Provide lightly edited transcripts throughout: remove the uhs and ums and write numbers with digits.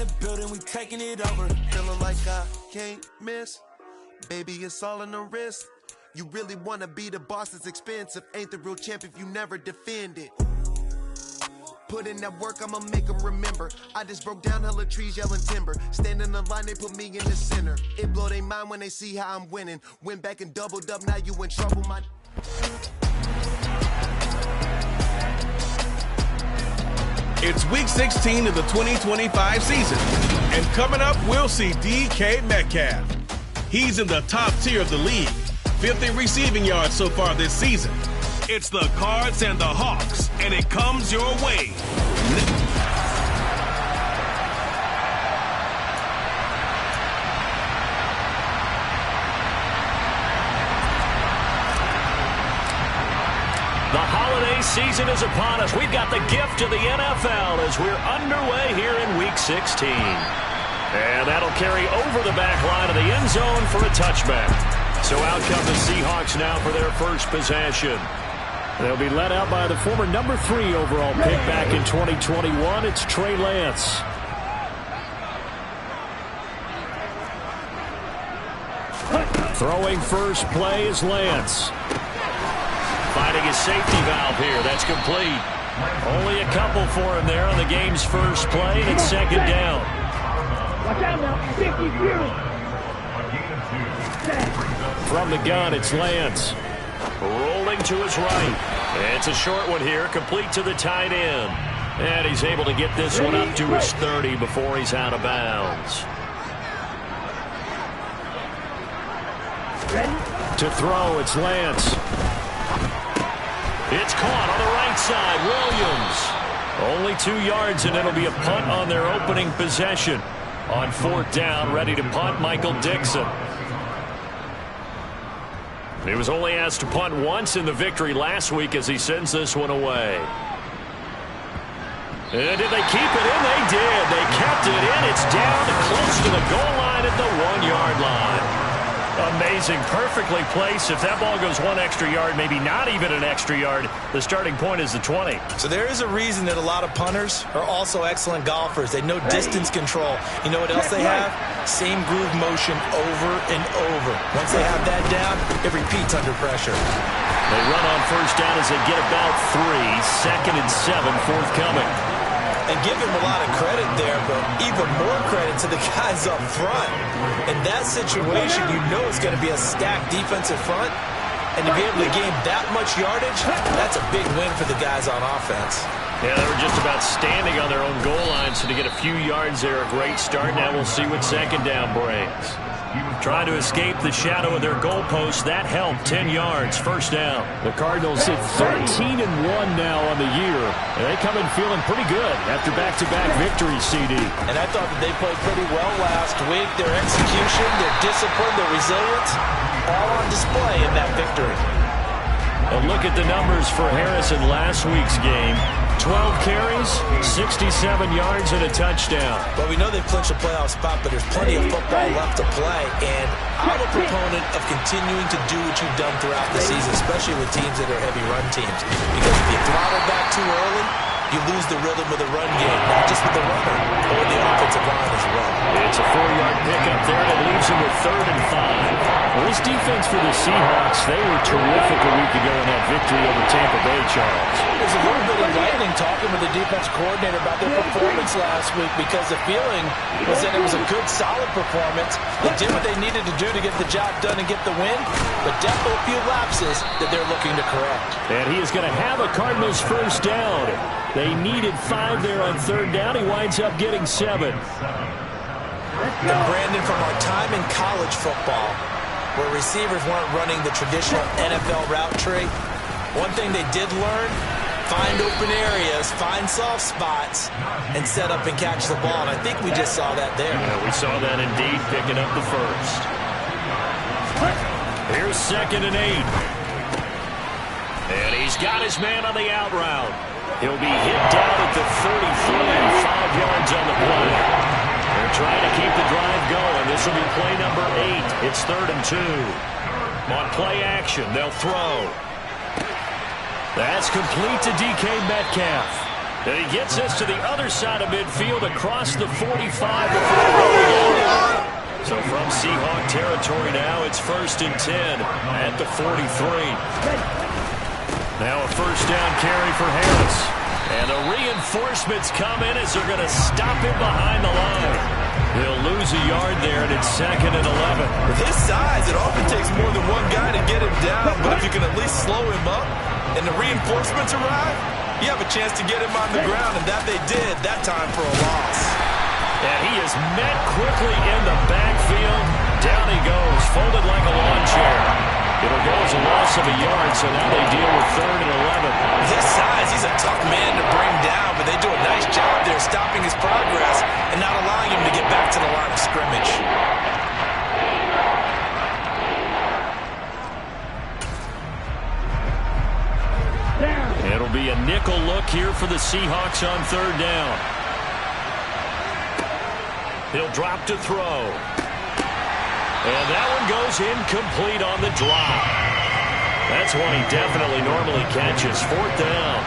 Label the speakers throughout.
Speaker 1: the building, we taking it over.
Speaker 2: Feeling like I can't miss. Baby, it's all in the wrist. You really wanna be the boss, it's expensive. Ain't the real champ if you never defend it. Put in that work, I'ma make them remember. I just broke down hella trees, yelling timber. Stand in the line, they put me in the center. It blow their mind when they see how I'm winning. Went back and doubled up, now you in trouble, my...
Speaker 3: It's week 16 of the 2025 season. And coming up, we'll see DK Metcalf. He's in the top tier of the league. 5th in receiving yards so far this season. It's the Cards and the Hawks, and it comes your way.
Speaker 4: The holiday season is upon us. We've got the gift of the NFL as we're underway here in Week 16. And that'll carry over the back line of the end zone for a touchback. So out come the Seahawks now for their first possession. They'll be led out by the former number 3 overall pick back in 2021. It's Trey Lance. Throwing first play is Lance. Finding his safety valve here. That's complete. Only a couple for him there on the game's first play, and it's second down.
Speaker 5: Watch out now. 50
Speaker 4: From the gun, it's Lance. Rolling to his right. It's a short one here, complete to the tight end. And he's able to get this one up to his 30 before he's out of bounds. To throw, it's Lance. It's caught on the right side. Williams. Only 2 yards, and it'll be a punt on their opening possession. On 4th down, ready to punt, Michael Dixon. He was only asked to punt once in the victory last week as he sends this one away. And did they keep it in? They did. They kept it in. It's down close to the goal line at the 1-yard line. Amazing. Perfectly placed. If that ball goes 1 extra yard, maybe not even an extra yard, the starting point is the 20.
Speaker 6: So there is a reason that a lot of punters are also excellent golfers. They know distance control. You know what else they have? Same groove motion over and over. Once they have that down, it repeats under pressure.
Speaker 4: They run on first down as they get about 3. 2nd and 7 forthcoming.
Speaker 6: And give him a lot of credit there, but even more credit to the guys up front. In that situation, you know it's going to be a stacked defensive front. And to be able to gain that much yardage, that's a big win for the guys on offense.
Speaker 4: Yeah, they were just about standing on their own goal line, so to get a few yards there, a great start. Now we'll see what second down brings. Trying to escape the shadow of their goalpost. That helped. 10 yards. First down. The Cardinals sit 13-1 now on the year. And they come in feeling pretty good after back-to-back victories, CD.
Speaker 6: And I thought that they played pretty well last week. Their execution, their discipline, their resilience, all on display in that victory.
Speaker 4: A look at the numbers for Harris in last week's game. 12 carries, 67 yards, and a touchdown.
Speaker 6: Well, we know they've clinched a playoff spot, but there's plenty of football left to play. And I'm a proponent of continuing to do what you've done throughout the season, especially with teams that are heavy run teams. Because if you throttle back too early, you lose the rhythm of the run game, not just with the runner, but with the offensive line as well.
Speaker 4: It's a 4-yard pickup there that leaves him with 3rd and 5. Well, this defense for the Seahawks, they were terrific a week ago in that victory over Tampa Bay, Charles.
Speaker 6: It was a little bit enlightening talking with the defense coordinator about their performance last week because the feeling was that it was a good, solid performance. They did what they needed to do to get the job done and get the win, but definitely a few lapses that they're looking to correct.
Speaker 4: And he is going to have a Cardinals first down. They needed 5 there on 3rd down. He winds up getting 7.
Speaker 6: And Brandon, from our time in college football, where receivers weren't running the traditional NFL route tree, one thing they did learn, find open areas, find soft spots, and set up and catch the ball. And I think we just saw that there.
Speaker 4: Yeah, we saw that indeed, picking up the first. Here's 2nd and 8. And he's got his man on the out route. He'll be hit down at the 33, 5 yards on the play. They're trying to keep the drive going. This will be play number 8. It's 3rd and 2. On play action, they'll throw. That's complete to DK Metcalf. And he gets this to the other side of midfield across the 45 before going out. So from Seahawk territory now, it's 1st and 10 at the 43. Now a first down carry for Harris. And the reinforcements come in as they're going to stop him behind the line. He'll lose a yard there, and it's 2nd and 11.
Speaker 6: With his size, it often takes more than one guy to get him down. But if you can at least slow him up and the reinforcements arrive, you have a chance to get him on the ground, and that they did that time for a loss.
Speaker 4: And he is met quickly in the backfield. Down he goes, folded like a lawn chair. It'll go as a loss of a yard, so now they deal with 3rd and 11.
Speaker 6: With his size, he's a tough man to bring down, but they do a nice job there stopping his progress and not allowing him to get back to the line of scrimmage.
Speaker 4: It'll be a nickel look here for the Seahawks on 3rd down. He'll drop to throw. And that one goes incomplete on the drop. That's one he definitely normally catches. 4th down.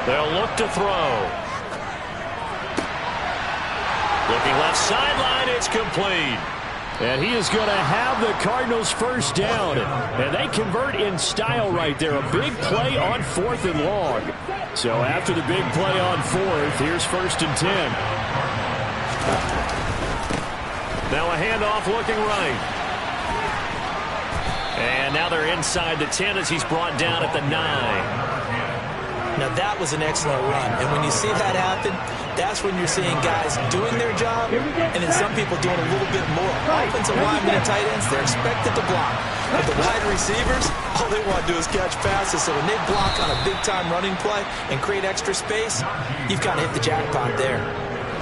Speaker 4: They'll look to throw. Looking left sideline, it's complete. And he is going to have the Cardinals' first down. And they convert in style right there. A big play on 4th and long. So after the big play on 4th, here's 1st and 10. Now a handoff looking right. And now they're inside the 10 as he's brought down at the 9.
Speaker 6: Now that was an excellent run, and when you see that happen, that's when you're seeing guys doing their job, and then some people doing a little bit more. Offensive linemen and tight ends, they're expected to block. But the wide receivers, all they want to do is catch passes. So when they block on a big-time running play and create extra space, you've got to hit the jackpot there.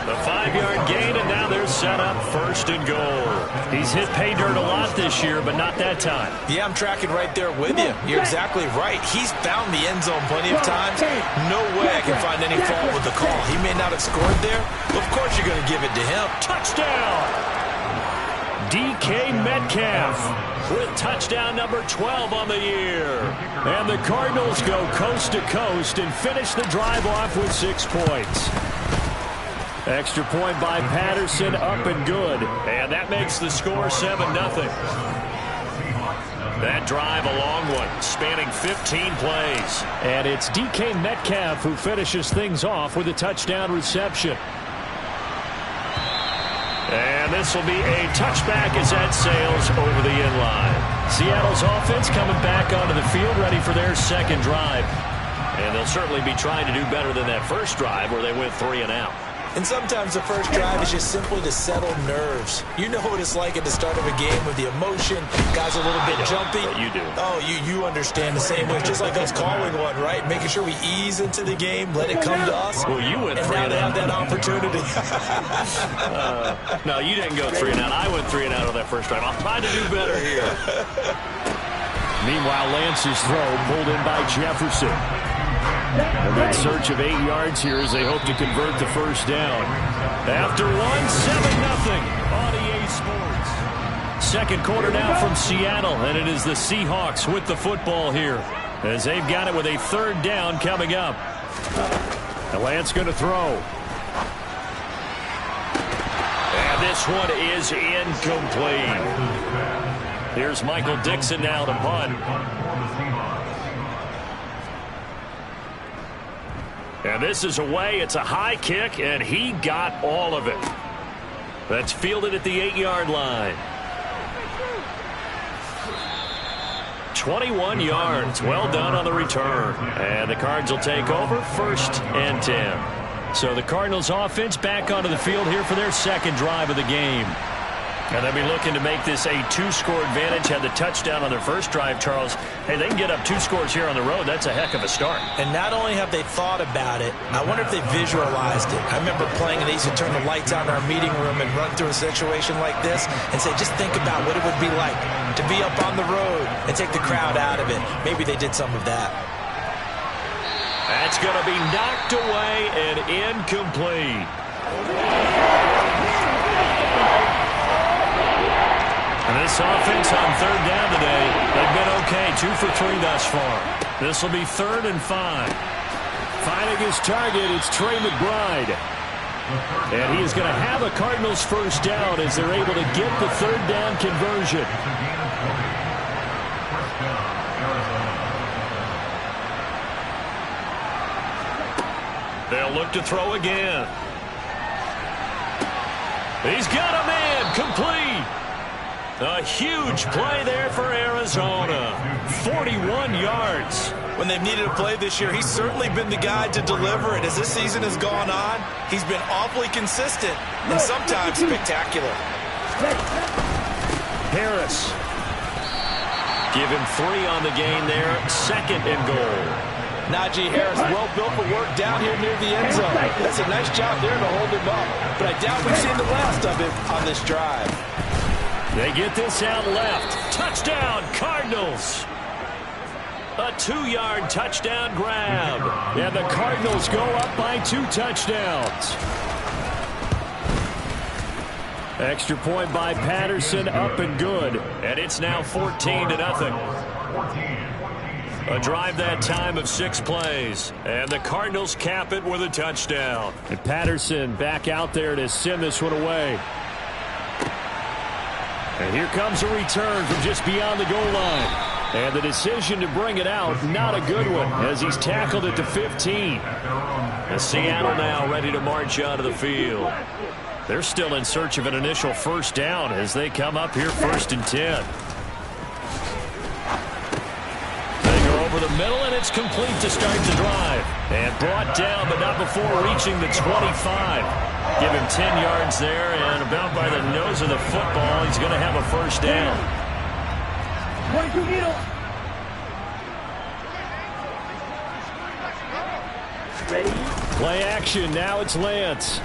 Speaker 4: The 5-yard gain, and now they're set up 1st and goal. He's hit pay dirt a lot this year, but not that time.
Speaker 6: Yeah, I'm tracking right there with you. You're exactly right. He's found the end zone plenty of times. No way I can find any fault with the call. He may not have scored there, but of course you're going to give it to him.
Speaker 4: Touchdown! DK Metcalf with touchdown number 12 on the year. And the Cardinals go coast to coast and finish the drive off with 6 points. Extra point by Patterson, up and good. And that makes the score 7-0. That drive a long one, spanning 15 plays. And it's DK Metcalf who finishes things off with a touchdown reception. And this will be a touchback as that sails over the inline. Seattle's offense coming back onto the field, ready for their 2nd drive. And they'll certainly be trying to do better than that first drive where they went 3 and out.
Speaker 6: And sometimes the first drive is just simply to settle nerves. You know what it's like at the start of a game with the emotion. Guys a little bit jumpy.
Speaker 4: You do.
Speaker 6: Oh, you understand the same way. Just like us calling one, right? Making sure we ease into the game, let it come to us.
Speaker 4: Well, you went 3
Speaker 6: and
Speaker 4: and out.
Speaker 6: Now they have that opportunity.
Speaker 4: No, you didn't go 3 and out. I went 3 and out on that first drive. I'll try to do better here. Meanwhile, Lance's throw pulled in by Jefferson. And in search of 8 yards here as they hope to convert the first down. After 1, 7-0 on EA Sports. 2nd quarter now from Seattle, and it is the Seahawks with the football here as they've got it with a 3rd down coming up. And Lance going to throw. And this one is incomplete. Here's Michael Dixon now to punt. And this is away. It's a high kick, and he got all of it. That's fielded at the 8-yard line. 21 yards. Well done on the return. And the Cards will take over 1st and 10. So the Cardinals offense back onto the field here for their 2nd drive of the game. And they'll be looking to make this a 2-score advantage. Had the touchdown on their first drive, Charles. Hey, they can get up 2 scores here on the road. That's a heck of a start.
Speaker 6: And not only have they thought about it, I wonder if they visualized it. I remember playing, and they used to turn the lights on in our meeting room and run through a situation like this and say, just think about what it would be like to be up on the road and take the crowd out of it. Maybe they did some of that.
Speaker 4: That's going to be knocked away and incomplete. And this offense on third down today, they've been okay. 2 for 3 thus far. This will be 3rd and 5.
Speaker 7: Finding his target, it's Trey McBride.
Speaker 4: And he is going to have a Cardinals first down as they're able to get the third down conversion. They'll look to throw again. He's got a man complete. A huge play there for Arizona. 41 yards.
Speaker 6: When they've needed a play this year, he's certainly been the guy to deliver it. As this season has gone on, he's been awfully consistent and sometimes spectacular.
Speaker 4: Harris. Give him 3 on the gain there. 2nd and goal.
Speaker 6: Najee Harris, well built for work down here near the end zone. That's a nice job there to hold him up. But I doubt we've seen the last of him on this drive.
Speaker 4: They get this out left. Touchdown, Cardinals. A 2-yard touchdown grab.
Speaker 7: And the Cardinals go up by 2 touchdowns. Extra point by Patterson, up and good.
Speaker 4: And it's now 14-0. A drive that time of 6 plays. And the Cardinals cap it with a touchdown.
Speaker 7: And Patterson back out there to send this one away. And here comes a return from just beyond the goal line. And the decision to bring it out, not a good one, as he's tackled at the 15.
Speaker 4: And Seattle now ready to march out of the field.
Speaker 7: They're still in search of an initial first down as they come up here 1st and 10.
Speaker 4: They go over the middle, and it's complete to start the drive. And brought down, but not before reaching the 25. Give him 10 yards there, and about by the nose of the football, he's going to have a first down.
Speaker 7: Play action, now it's Lance.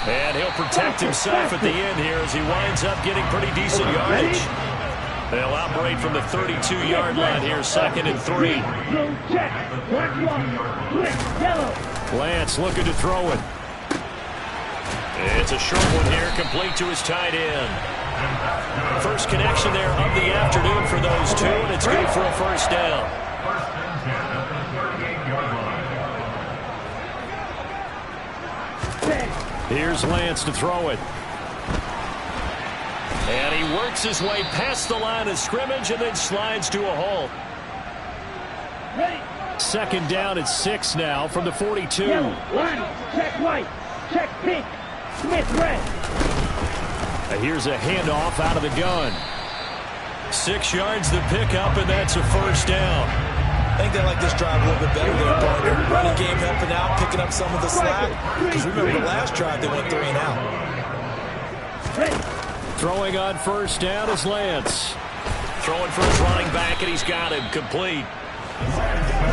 Speaker 4: And he'll protect himself at the end here as he winds up getting pretty decent yardage. They'll operate from the 32-yard line here, 2nd and 3.
Speaker 7: Lance looking to throw it.
Speaker 4: It's a short one here, complete to his tight end. First connection there of the afternoon for those two, and it's good for a first down.
Speaker 7: Here's Lance to throw it.
Speaker 4: And he works his way past the line of scrimmage and then slides to a halt.
Speaker 7: 2nd down at 6 now from the 42.
Speaker 5: Yellow, line, check white, check pink, Smith red.
Speaker 7: Here's a handoff out of the gun.
Speaker 4: 6 yards the pickup, and that's a first down.
Speaker 6: I think they like this drive a little bit better there, partner. Running game helping out, picking up some of the slack. Because remember the last drive, they went 3 and out.
Speaker 7: Throwing on first down is Lance.
Speaker 4: Throwing for his running back, and he's got him complete.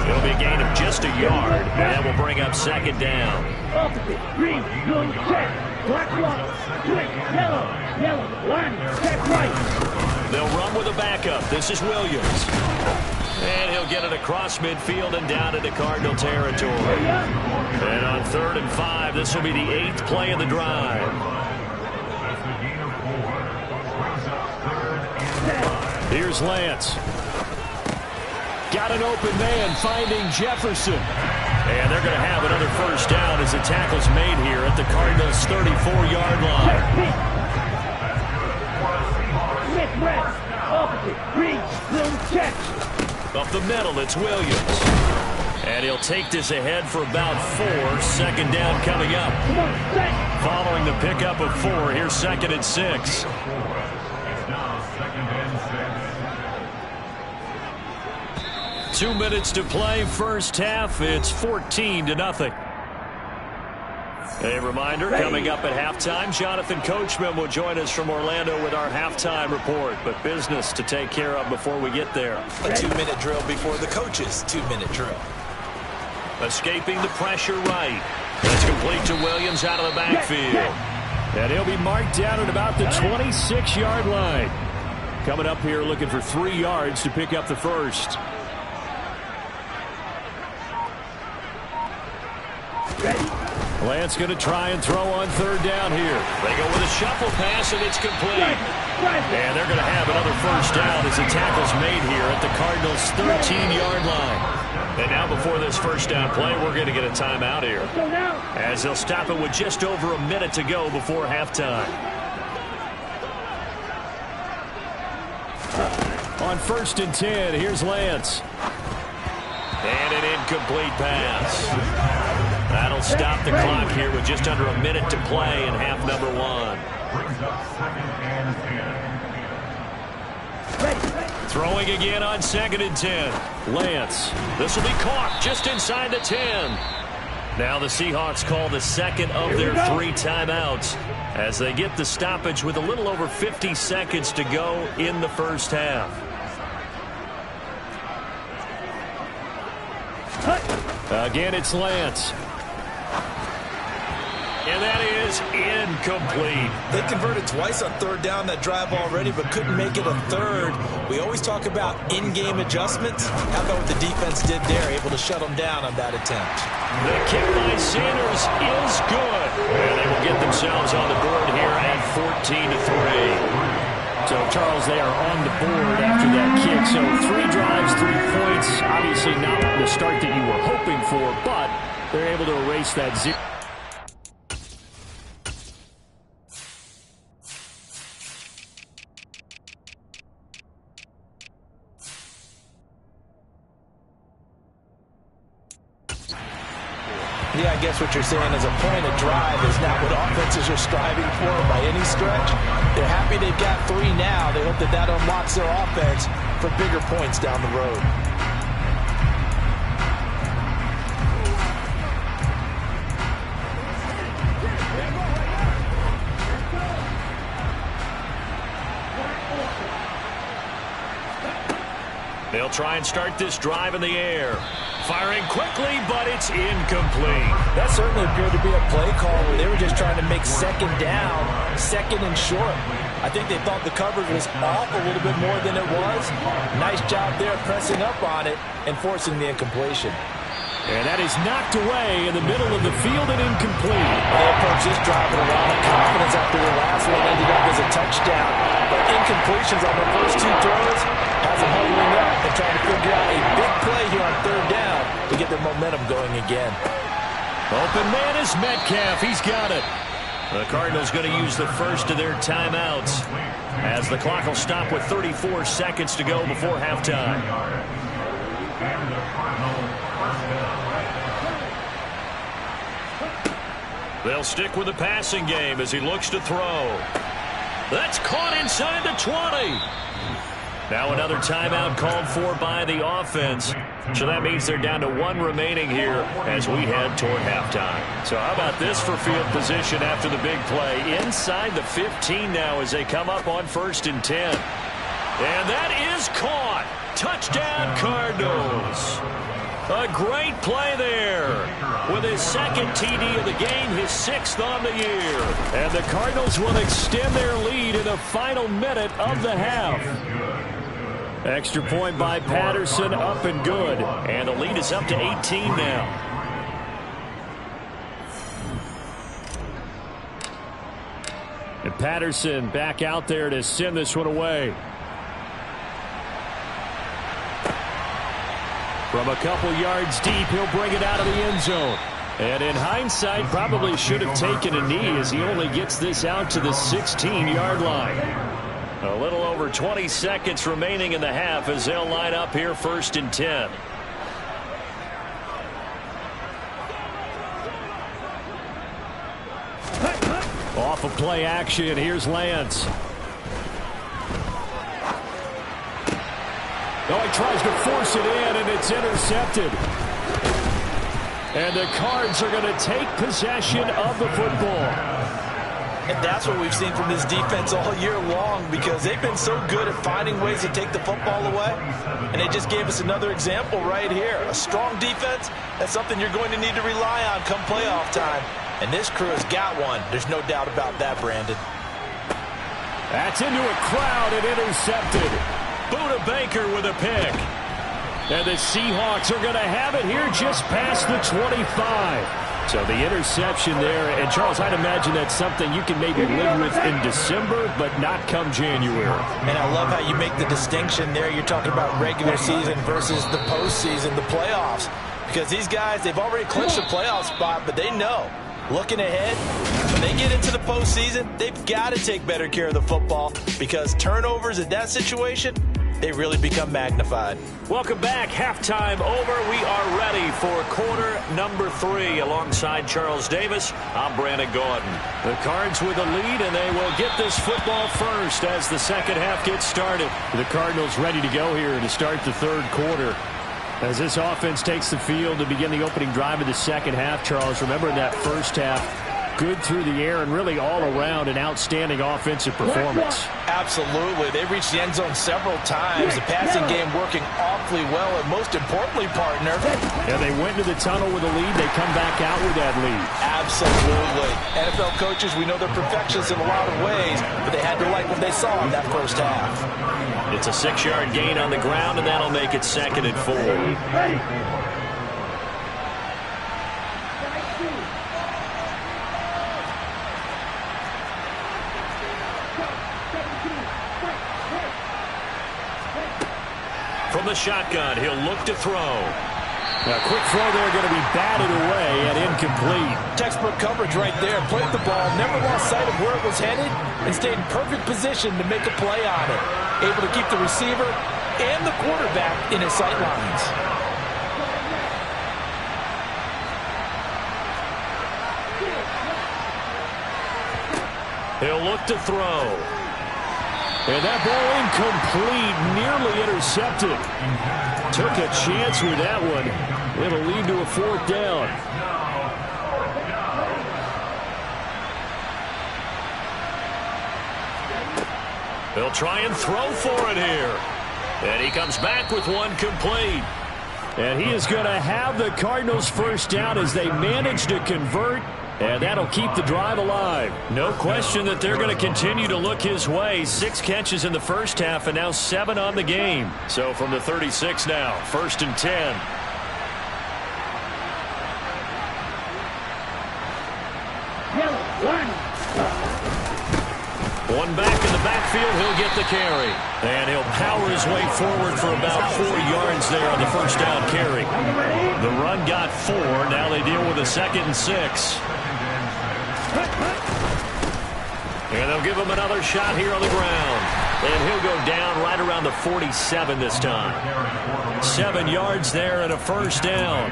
Speaker 4: It'll be a gain of just a yard, and that will bring up 2nd down.
Speaker 5: Opposite, green, blue, check, black one, switch, yellow, line, check right.
Speaker 4: They'll run with a backup. This is Williams. And he'll get it across midfield and down into Cardinal territory. And on 3rd and 5, this will be the 8th play of the drive.
Speaker 7: Here's Lance. Got an open man, finding Jefferson.
Speaker 4: And they're going to have another first down as the tackle's made here at the Cardinals' 34-yard line.
Speaker 5: Smith red, opposite, green, blue, check.
Speaker 4: Up the middle, it's Williams. And he'll take this ahead for about 4. 2nd down coming up. Following the pickup of 4, here's 2nd and 6. Two minutes to play, first half. It's 14-0. A reminder, coming up at halftime, Jonathan Coachman will join us from Orlando with our halftime report. But business to take care of before we get there.
Speaker 6: A 2-minute drill before the coach's 2-minute drill.
Speaker 4: Escaping the pressure right. That's complete to Williams out of the backfield.
Speaker 7: And he'll be marked down at about the 26-yard line. Coming up here looking for 3 yards to pick up the first.
Speaker 5: Ready,
Speaker 7: Lance going to try and throw on third down here.
Speaker 4: They go with a shuffle pass, and it's complete. And they're going to have another first down as the tackle's made here at the Cardinals' 13-yard line. And now before this first down play, we're going to get a timeout here, as they'll stop it with just over a minute to go before halftime.
Speaker 7: On 1st and 10, here's Lance.
Speaker 4: And an incomplete pass. That'll stop the clock here with just under a minute to play in half number 1. Throwing again on 2nd and 10.
Speaker 7: Lance.
Speaker 4: This will be caught just inside the 10. Now the Seahawks call the second of their 3 timeouts as they get the stoppage with a little over 50 seconds to go in the first half.
Speaker 7: Again, it's Lance.
Speaker 4: And that is incomplete.
Speaker 6: They converted twice on third down that drive already, but couldn't make it a third. We always talk about in-game adjustments. How about what the defense did there, able to shut them down on that attempt?
Speaker 4: The kick by Sanders is good. And they will get themselves on the board here at 14-3.
Speaker 7: So, Charles, they are on the board after that kick. So 3 drives, 3 points. Obviously not the start that you were hoping for, but they're able to erase that 0.
Speaker 6: Yeah, I guess what you're saying is a point of drive is not what offenses are striving for by any stretch. They're happy they've got 3 now. They hope that that unlocks their offense for bigger points down the road.
Speaker 4: They'll try and start this drive in the air. Firing quickly, but it's incomplete.
Speaker 6: That certainly appeared to be a play call where they were just trying to make second down, second and short. I think they thought the coverage was off a little bit more than it was. Nice job there pressing up on it and forcing the incompletion.
Speaker 7: And that is knocked away in the middle of the field and incomplete.
Speaker 6: They approached this drive with a lot of confidence after the last one ended up as a touchdown. But incompletions on the first 2 throws has them huddling up and trying to figure out a big play here on third down to get their momentum going again.
Speaker 4: Open man is Metcalf. He's got it. The Cardinals going to use the first of their timeouts as the clock will stop with 34 seconds to go before halftime. They'll stick with the passing game as he looks to throw. That's caught inside the 20. Now another timeout called for by the offense. So that means they're down to 1 remaining here as we head toward halftime. So how about this for field position after the big play? Inside the 15 now as they come up on 1st and 10. And that is caught. Touchdown, Cardinals. A great play there with his 2nd TD of the game, his 6th on the year.
Speaker 7: And the Cardinals will extend their lead in the final minute of the half. Extra point by Patterson, up and good.
Speaker 4: And the lead is up to 18 now.
Speaker 7: And Patterson back out there to send this one away. From a couple yards deep, he'll bring it out of the end zone. And in hindsight, probably should have taken a knee as he only gets this out to the 16-yard line. A little over 20 seconds remaining in the half as they'll line up here 1st and 10. Off of play action, here's Lance. Oh, he tries to force it in, and it's intercepted. And the Cards are going to take possession of the football.
Speaker 6: And that's what we've seen from this defense all year long, because they've been so good at finding ways to take the football away. And they just gave us another example right here. A strong defense, that's something you're going to need to rely on come playoff time. And this crew has got one. There's no doubt about that, Brandon.
Speaker 7: That's into a crowd and intercepted.
Speaker 4: Buda Baker with a pick.
Speaker 7: And the Seahawks are going to have it here just past the 25. So the interception there, and Charles, I'd imagine that's something you can maybe live with in December, but not come January.
Speaker 6: And I love how you make the distinction there. You're talking about regular season versus the postseason, the playoffs. Because these guys, they've already clinched a playoff spot, but they know, looking ahead, when they get into the postseason, they've got to take better care of the football because turnovers in that situation, they really become magnified.
Speaker 4: Welcome back. Halftime over. We are ready for quarter number 3. Alongside Charles Davis, I'm Brandon Gordon. The Cards with a lead, and they will get this football first as the second half gets started. The Cardinals ready to go here to start the third quarter. As this offense takes the field to begin the opening drive of the second half, Charles, remember in that first half, good through the air and really all around an outstanding offensive performance.
Speaker 6: Absolutely. They reached the end zone several times. The passing game working awfully well, and most importantly, partner.
Speaker 7: Yeah, they went into the tunnel with a lead. They come back out with that lead.
Speaker 6: Absolutely. NFL coaches, we know they're perfectionists in a lot of ways, but they had to like what they saw in that first half.
Speaker 4: It's a 6-yard gain on the ground, and that'll make it 2nd and 4. From the shotgun, he'll look to throw.
Speaker 7: A quick throw there, going to be batted away and incomplete.
Speaker 6: Textbook coverage right there. Played the ball, never lost sight of where it was headed, and stayed in perfect position to make a play on it. Able to keep the receiver and the quarterback in his sight lines.
Speaker 4: He'll look to throw.
Speaker 7: And that ball incomplete, nearly intercepted. Took a chance with that one. It'll lead to a 4th down.
Speaker 4: He'll try and throw for it here. And he comes back with one complete.
Speaker 7: And he is going to have the Cardinals first down as they manage to convert. And that'll keep the drive alive.
Speaker 4: No question that they're going to continue to look his way. 6 catches in the first half and now 7 on the game. So from the 36 now, 1st and 10. One back in the backfield, he'll get the carry. And he'll power his way forward for about 4 yards there on the first down carry. The run got 4. Now they deal with a 2nd and 6. And they'll give him another shot here on the ground. And he'll go down right around the 47 this time. 7 yards there and a first down.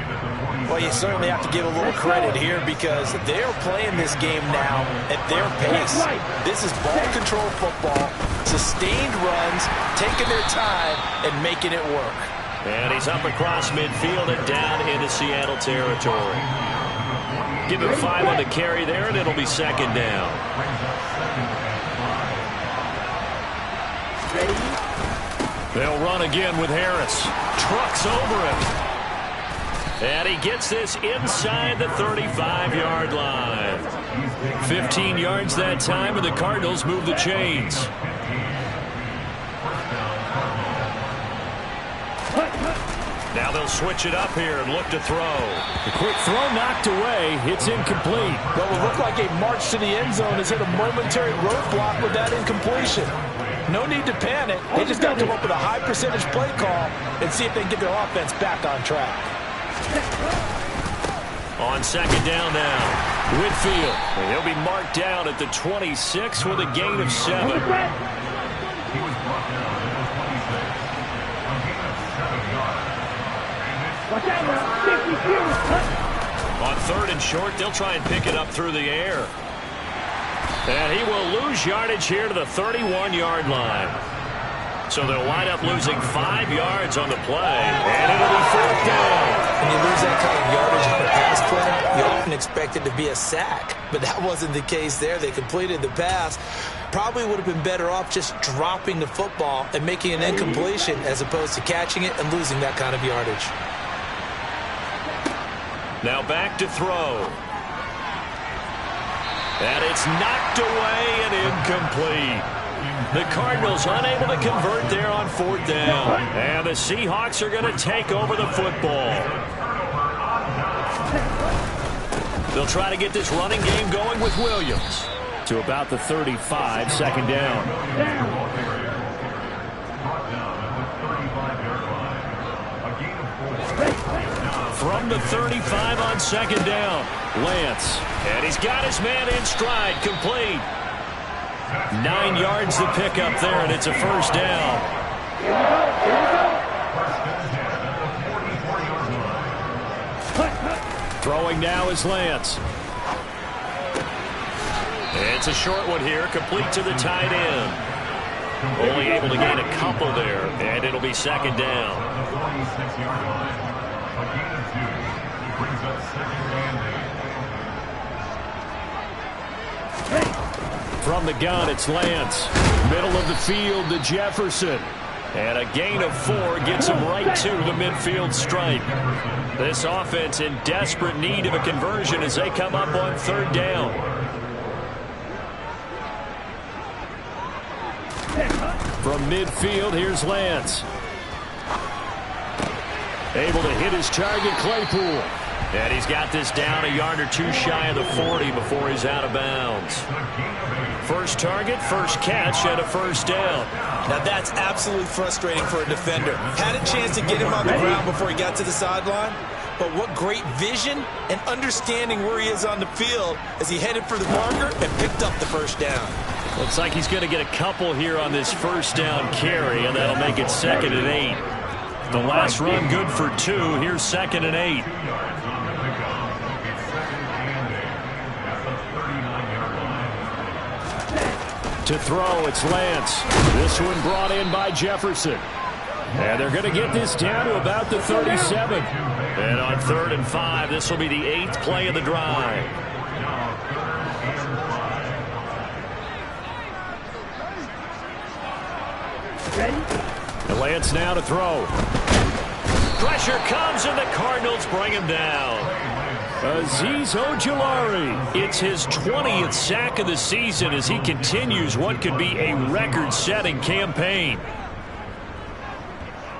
Speaker 6: Well, you certainly have to give a little credit here because they're playing this game now at their pace. This is ball control football, sustained runs, taking their time, and making it work.
Speaker 4: And he's up across midfield and down into Seattle territory. Give him 5 on the carry there, and it'll be 2nd down. They'll run again with Harris. Trucks over him. And he gets this inside the 35-yard line. 15 yards that time, and the Cardinals move the chains. Now they'll switch it up here and look to throw.
Speaker 7: The quick throw knocked away. It's incomplete.
Speaker 6: What will look like a march to the end zone has hit a momentary roadblock with that incompletion. No need to panic. They just got to come up with a high percentage play call and see if they can get their offense back on track.
Speaker 4: On 2nd down now, Whitfield. And he'll be marked down at the 26 with a gain of 7. On 3rd and short, they'll try and pick it up through the air. And he will lose yardage here to the 31-yard line. So they'll wind up losing 5 yards on the play, and it'll be 4th down.
Speaker 6: When you lose that kind of yardage on a pass play, you often expect it to be a sack. But that wasn't the case there. They completed the pass. Probably would have been better off just dropping the football and making an incompletion as opposed to catching it and losing that kind of yardage.
Speaker 4: Now back to throw. And it's knocked away and incomplete. The Cardinals unable to convert there on 4th down. And the Seahawks are going to take over the football.
Speaker 7: They'll try to get this running game going with Williams. To about the 35, second down. From the 35 on second down, Lance. And he's got his man in stride, complete. 9 yards to pick up there, and it's a first down. Throwing now is Lance. It's a short one here, complete to the tight end. Only able to gain a couple there, and it'll be second down. From the gun, it's Lance. Middle of the field to Jefferson. And a gain of 4 gets him right to the midfield stripe. This offense in desperate need of a conversion as they come up on third down. From midfield, here's Lance. Able to hit his target, Claypool. And he's got this down a yard or 2 shy of the 40 before he's out of bounds. First target, first catch, and a first down.
Speaker 6: Now that's absolutely frustrating for a defender. Had a chance to get him on the ground before he got to the sideline, but what great vision and understanding where he is on the field as he headed for the marker and picked up the first down.
Speaker 7: Looks like he's going to get a couple here on this first down carry, and that'll make it second and 8. The last run good for 2. Here's second and 8. To throw, it's Lance. This one brought in by Jefferson. And they're going to get this down to about the 37. And on 3rd and 5, this will be the 8th play of the drive. And Lance now to throw. Pressure comes, and the Cardinals bring him down. Azeez Ojulari. It's his 20th sack of the season as he continues what could be a record-setting campaign.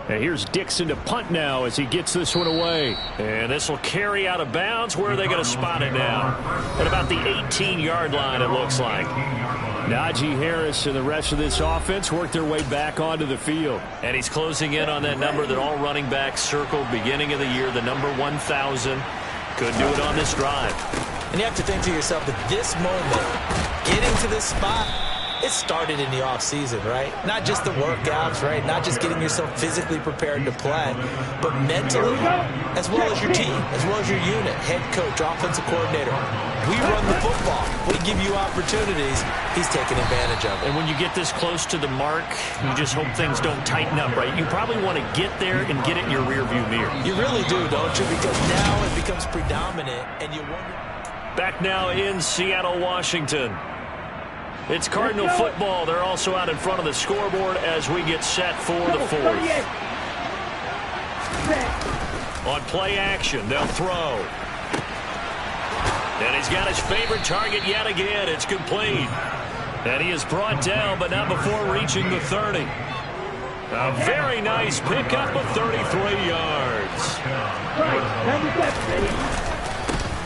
Speaker 7: And here's Dixon to punt now as he gets this one away. And this will carry out of bounds. Where are they going to spot it now? At about the 18-yard line, it looks like. Najee Harris and the rest of this offense work their way back onto the field. And he's closing in on that number that all running backs circled beginning of the year, the number 1,000. Could do it on this drive.
Speaker 6: And you have to think to yourself that this moment, getting to this spot, it started in the offseason, right? Not just the workouts, right? Not just getting yourself physically prepared to play, but mentally, as well as your team, as well as your unit, head coach, offensive coordinator. We run the football. We give you opportunities. He's taking advantage of it.
Speaker 7: And when you get this close to the mark, you just hope things don't tighten up, right? You probably want to get there and get it in your rearview mirror.
Speaker 6: You really do, don't you? Because now it becomes predominant, and you wonder.
Speaker 7: Back now in Seattle, Washington. It's Cardinal football. They're also out in front of the scoreboard as we get set for the 4th. On play action, they'll throw. And he's got his favorite target yet again. It's complete. And he is brought down, but not before reaching the 30. A very nice pickup of 33 yards.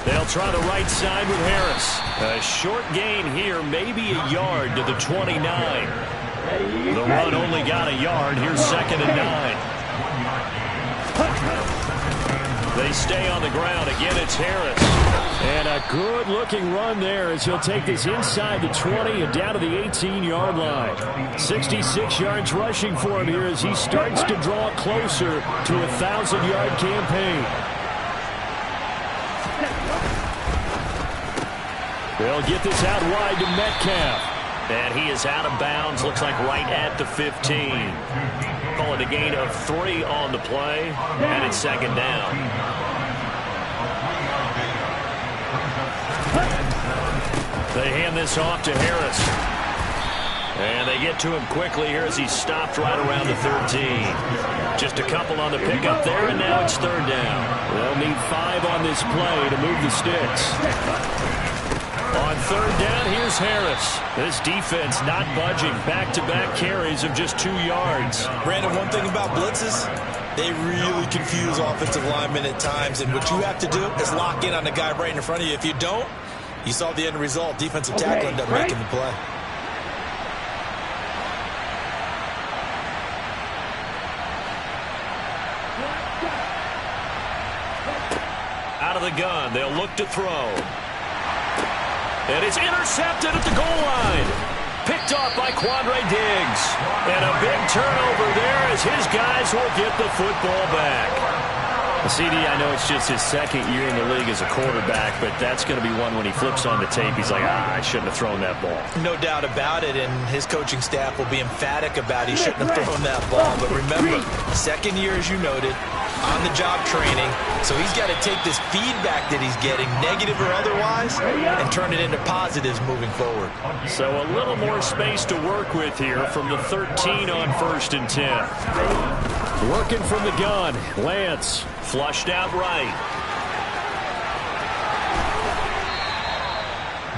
Speaker 7: They'll try the right side with Harris. A short gain here, maybe a yard to the 29. The run only got a yard. Here's second and 9. They stay on the ground. Again, it's Harris. And a good-looking run there as he'll take this inside the 20 and down to the 18-yard line. 66 yards rushing for him here as he starts to draw closer to a 1,000-yard campaign. They'll get this out wide to Metcalf. And he is out of bounds, looks like right at the 15. Call it a gain of 3 on the play, and it's second down. They hand this off to Harris. And they get to him quickly here as he stopped right around the 13. Just a couple on the pickup there, and now it's third down. They'll need 5 on this play to move the sticks. On third down, here's Harris. This defense not budging. Back-to-back carries of just 2 yards.
Speaker 6: Brandon, one thing about blitzes, They really confuse offensive linemen at times, and what you have to do is lock in on the guy right in front of you. If you don't, you saw the end result. Defensive tackle ended up making the play.
Speaker 4: Out of the gun, they'll look to throw. And it's intercepted at the goal line. Picked off by Quandre Diggs. And a big turnover there as his guys will get the football back.
Speaker 7: CD, I know it's just his second year in the league as a quarterback, but that's going to be one when he flips on the tape. He's like, I shouldn't have thrown that ball.
Speaker 6: No doubt about it, and his coaching staff will be emphatic about he shouldn't have thrown that ball. But remember, second year, as you noted, on-the-job training, so he's got to take this feedback that he's getting, negative or otherwise, and turn it into positives moving forward.
Speaker 7: So a little more space to work with here from the 13 on 1st and 10. Working from the gun, Lance.
Speaker 4: Flushed out right.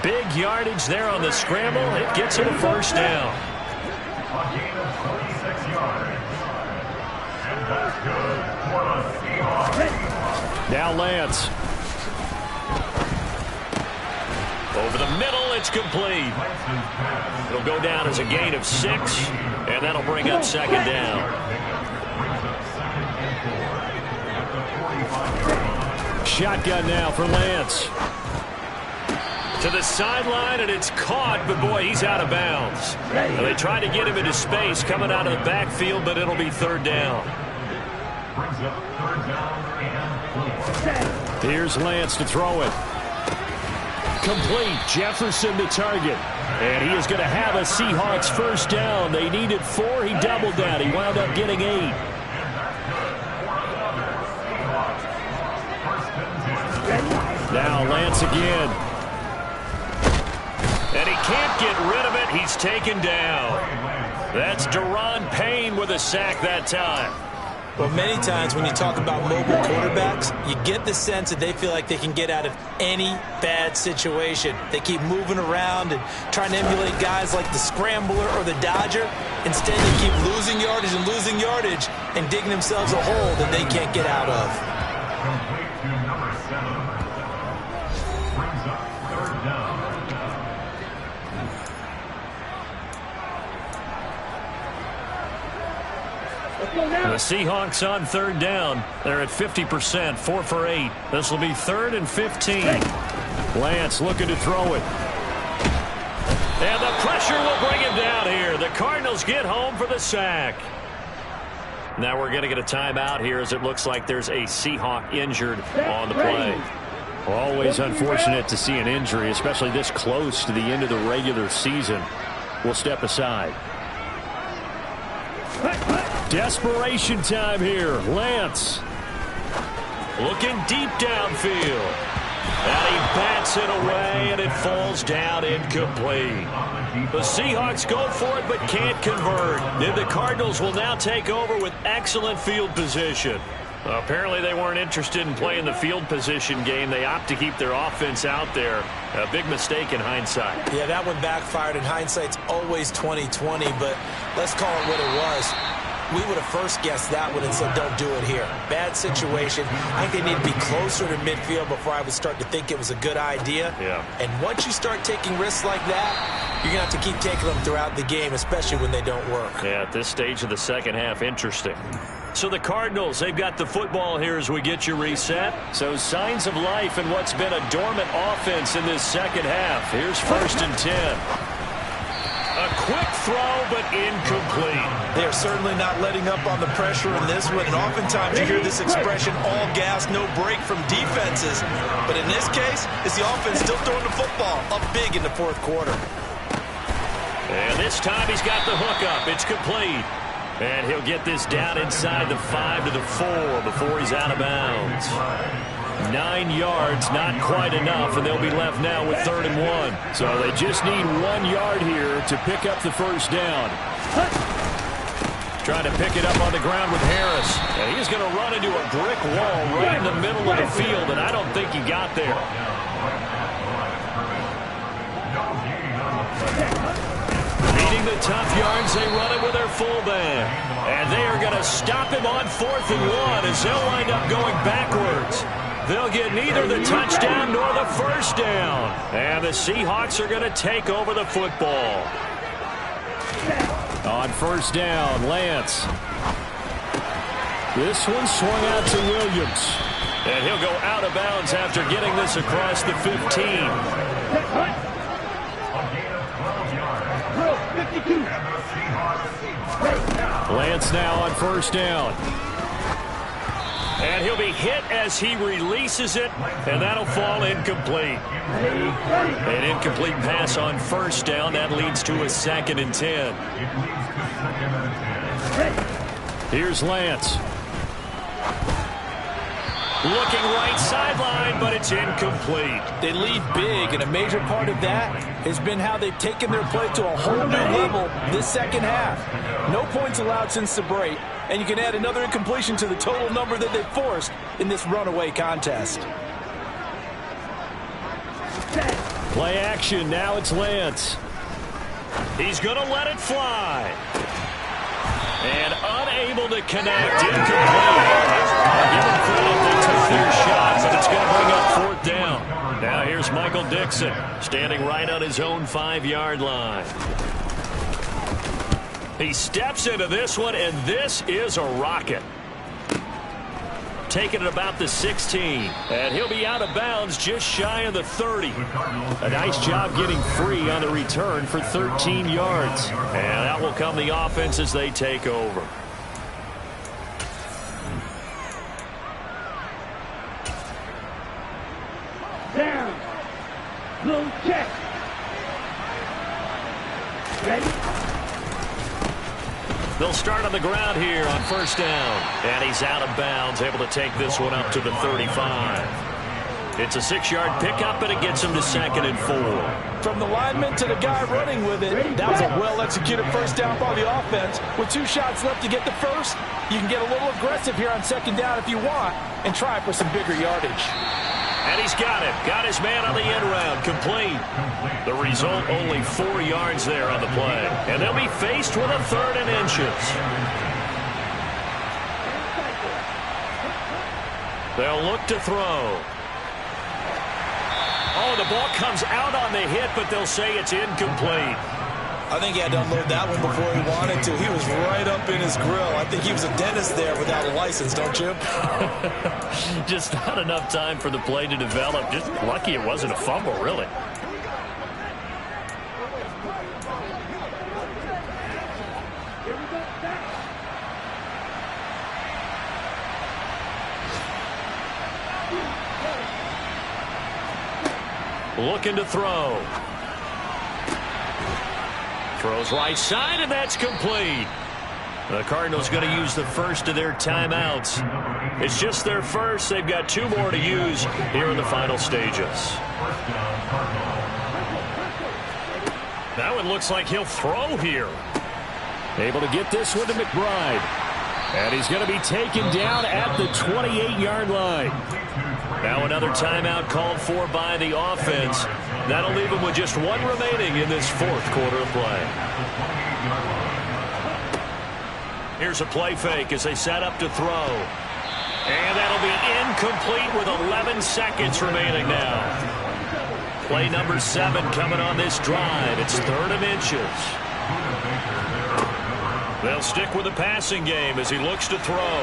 Speaker 4: Big yardage there on the scramble. It gets him a first down.
Speaker 5: A gain of 26 yards. And that's good for the Seahawks.
Speaker 7: Now Lance.
Speaker 4: Over the middle, it's complete. It'll go down as a gain of 6, and that'll bring up second down.
Speaker 7: Shotgun now for Lance.
Speaker 4: To the sideline, and it's caught, but boy, he's out of bounds. And they try to get him into space coming out of the backfield, but it'll be third down.
Speaker 7: Here's Lance to throw it. Complete. Jefferson the target. And he is going to have a Seahawks first down. They needed 4. He doubled that. He wound up getting 8. Now Lance again.
Speaker 4: And he can't get rid of it. He's taken down. That's Daron Payne with a sack that time.
Speaker 6: Well, many times when you talk about mobile quarterbacks, you get the sense that they feel like they can get out of any bad situation. They keep moving around and trying to emulate guys like the Scrambler or the Dodger. Instead, they keep losing yardage and digging themselves a hole that they can't get out of.
Speaker 5: Complete to number 7. Brings up third down.
Speaker 4: The Seahawks on third down. They're at 50%, 4 for 8. This will be 3rd and 15.
Speaker 7: Lance looking to throw it.
Speaker 4: And the pressure will bring him down here. The Cardinals get home for the sack. Now we're going to get a timeout here as it looks like there's a Seahawk injured on the play.
Speaker 7: Always unfortunate to see an injury, especially this close to the end of the regular season. We'll step aside. Desperation time here. Lance.
Speaker 4: Looking deep downfield. And he bats it away, and it falls down incomplete. The Seahawks go for it but can't convert. And the Cardinals will now take over with excellent field position. Apparently they weren't interested in playing the field position game. They opt to keep their offense out there. A big mistake in hindsight.
Speaker 6: Yeah, that one backfired, and hindsight's always 20/20, but let's call it what it was. We would have first guessed that one and said, don't do it here. Bad situation. I think they need to be closer to midfield before I would start to think it was a good idea.
Speaker 4: Yeah.
Speaker 6: And once you start taking risks like that, you're going to have to keep taking them throughout the game, especially when they don't work.
Speaker 4: Yeah, at this stage of the second half, interesting. So the Cardinals, they've got the football here as we get you reset. So signs of life in what's been a dormant offense in this second half. Here's 1st and 10. A quick throw, but incomplete.
Speaker 6: They're certainly not letting up on the pressure in this one, and oftentimes you hear this expression, all gas, no break from defenses. But in this case, it's the offense still throwing the football up big in the 4th quarter.
Speaker 4: And this time he's got the hook up. It's complete. And he'll get this down inside the 5 to the 4 before he's out of bounds. 9 yards, not quite enough, and they'll be left now with 3rd and 1.
Speaker 7: So they just need 1 yard here to pick up the first down.
Speaker 4: Trying to pick it up on the ground with Harris. And he's going to run into a brick wall right in the middle of the field, and I don't think he got there.
Speaker 7: Beating the tough yards, they run it with their fullback. And they are going to stop him on 4th and 1 as they'll wind up going backwards. They'll get neither the touchdown nor the first down. And the Seahawks are going to take over the football. On 1st down, Lance. This one swung out to Williams. And he'll go out of bounds after getting this across the 15. Lance now on 1st down. And he'll be hit as he releases it, and that'll fall incomplete. An incomplete pass on 1st down. That leads to a 2nd and 10. Here's Lance. Looking right sideline, but it's incomplete.
Speaker 6: They lead big, and a major part of that has been how they've taken their play to a whole new level this second half. No points allowed since the break, and you can add another incompletion to the total number that they've forced in this runaway contest.
Speaker 7: Play action, now it's Lance. He's going to let it fly. And unable to connect, incomplete. I'll give them credit, they took their shot, but it's going to bring up 4th down. Now here's Michael Dixon, standing right on his own 5-yard line. He steps into this one, and this is a rocket. Taking it about the 16. And he'll be out of bounds just shy of the 30. A nice job getting free on the return for 13 yards. And out will come the offense as they take over.
Speaker 5: Down. Low check. Ready?
Speaker 7: They'll start on the ground here on 1st down. And he's out of bounds, able to take this one up to the 35. It's a 6-yard pickup, and it gets him to 2nd and 4.
Speaker 6: From the lineman to the guy running with it, that was a well-executed 1st down by the offense. With 2 shots left to get the first, you can get a little aggressive here on 2nd down if you want and try for some bigger yardage.
Speaker 7: And he's got him. Got his man on the end round. Complete. The result, only 4 yards there on the play. And they'll be faced with a 3rd and inches. They'll look to throw. Oh, the ball comes out on the hit, but they'll say it's incomplete.
Speaker 6: I think he had to unload that one before he wanted to. He was right up in his grill. I think he was a dentist there without a license, don't you?
Speaker 7: Just not enough time for the play to develop. Just lucky it wasn't a fumble, really. Looking to throw. Throws right side, and that's complete. The Cardinals going to use the first of their timeouts. It's just their first. They've got 2 more to use here in the final stages. That one looks like he'll throw here. Able to get this one to McBride. And he's going to be taken down at the 28-yard line. Now another timeout called for by the offense. That'll leave him with just 1 remaining in this 4th quarter of play. Here's a play fake as they set up to throw. And that'll be incomplete with 11 seconds remaining now. Play number 7 coming on this drive. It's 3rd and inches. They'll stick with the passing game as he looks to throw.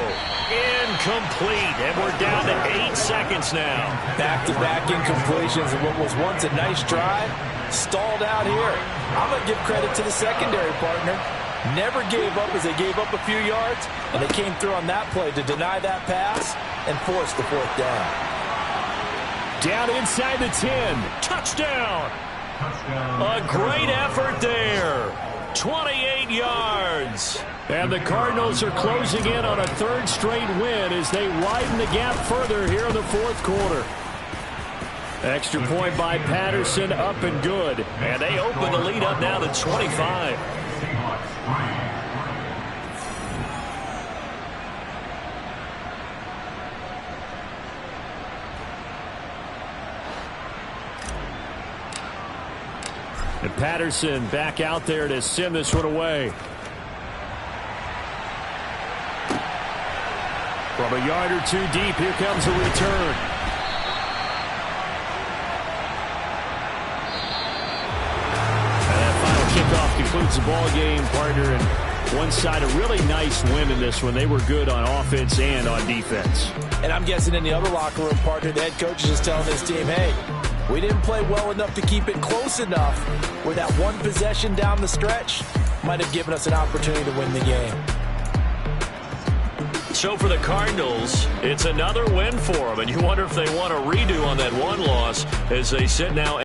Speaker 7: Incomplete, and we're down to 8 seconds now.
Speaker 6: Back-to-back incompletions of what was once a nice drive, stalled out here. I'm going to give credit to the secondary partner. Never gave up as they gave up a few yards, and they came through on that play to deny that pass and force the 4th down.
Speaker 7: Down inside the 10. Touchdown. A great effort there. 28 yards. And the Cardinals are closing in on a 3rd straight win as they widen the gap further here in the 4th quarter. Extra point by Patterson, up and good. And they open the lead up now to 25. And Patterson back out there to send this one away. From a yard or two deep, here comes a return. And that final kickoff concludes the ball game, partner. And one side, a really nice win in this one. They were good on offense and on defense.
Speaker 6: And I'm guessing in the other locker room, partner, the head coach is just telling his team, hey, we didn't play well enough to keep it close enough where that one possession down the stretch might have given us an opportunity to win the game.
Speaker 4: So for the Cardinals, it's another win for them, and you wonder if they want a redo on that one loss as they sit now